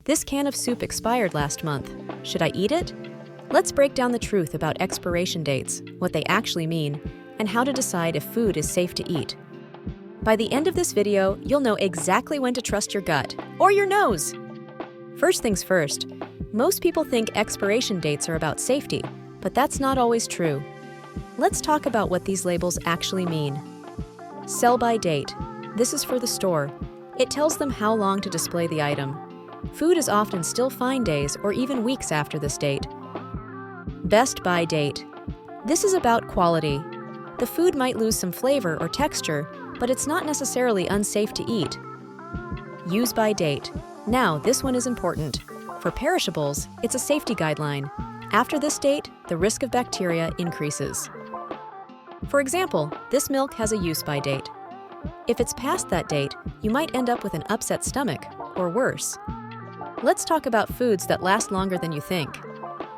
This can of soup expired last month. Should I eat it? Let's break down the truth about expiration dates, what they actually mean, and how to decide if food is safe to eat. By the end of this video, you'll know exactly when to trust your gut, or your nose! First things first, most people think expiration dates are about safety, but that's not always true. Let's talk about what these labels actually mean. Sell-by date. This is for the store. It tells them how long to display the item. Food is often still fine days or even weeks after this date. Best by date. This is about quality. The food might lose some flavor or texture, but it's not necessarily unsafe to eat. Use by date. Now, this one is important. For perishables, it's a safety guideline. After this date, the risk of bacteria increases. For example, this milk has a use-by date. If it's past that date, you might end up with an upset stomach, or worse. Let's talk about foods that last longer than you think.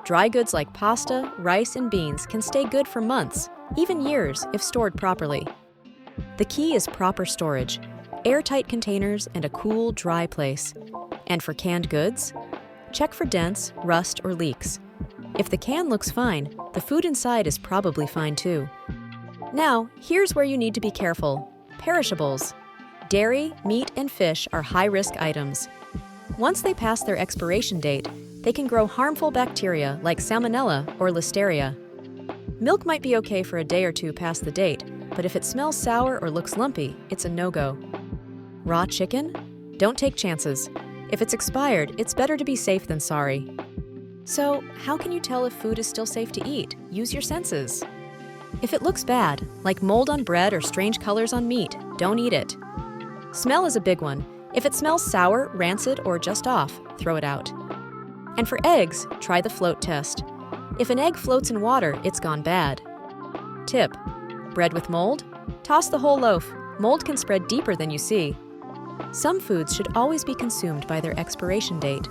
Dry goods like pasta, rice, and beans can stay good for months, even years, if stored properly. The key is proper storage, airtight containers, and a cool, dry place. And for canned goods, check for dents, rust, or leaks. If the can looks fine, the food inside is probably fine too. Now, here's where you need to be careful. Perishables. Dairy, meat, and fish are high-risk items. Once they pass their expiration date, they can grow harmful bacteria like salmonella or listeria. Milk might be okay for a day or two past the date, but if it smells sour or looks lumpy, it's a no-go. Raw chicken? Don't take chances. If it's expired, it's better to be safe than sorry. So, how can you tell if food is still safe to eat? Use your senses. If it looks bad, like mold on bread or strange colors on meat, don't eat it. Smell is a big one. If it smells sour, rancid, or just off, throw it out. And for eggs, try the float test. If an egg floats in water, it's gone bad. Tip: bread with mold? Toss the whole loaf. Mold can spread deeper than you see. Some foods should always be consumed by their expiration date.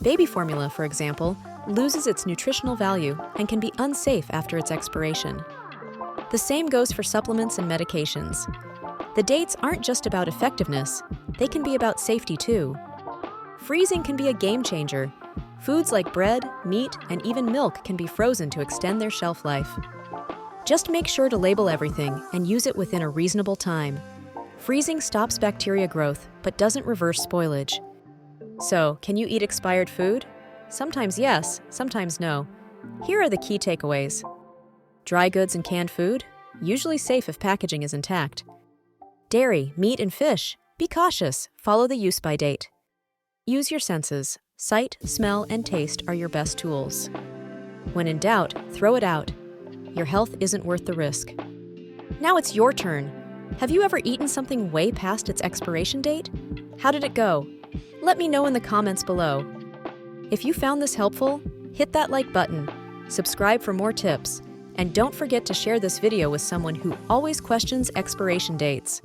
Baby formula, for example, loses its nutritional value and can be unsafe after its expiration. The same goes for supplements and medications. The dates aren't just about effectiveness, they can be about safety too. Freezing can be a game changer. Foods like bread, meat, and even milk can be frozen to extend their shelf life. Just make sure to label everything and use it within a reasonable time. Freezing stops bacteria growth, but doesn't reverse spoilage. So, can you eat expired food? Sometimes yes, sometimes no. Here are the key takeaways. Dry goods and canned food? Usually safe if packaging is intact. Dairy, meat, and fish? Be cautious. Follow the use-by date. Use your senses. Sight, smell, and taste are your best tools. When in doubt, throw it out. Your health isn't worth the risk. Now it's your turn. Have you ever eaten something way past its expiration date? How did it go? Let me know in the comments below. If you found this helpful, hit that like button, subscribe for more tips, and don't forget to share this video with someone who always questions expiration dates.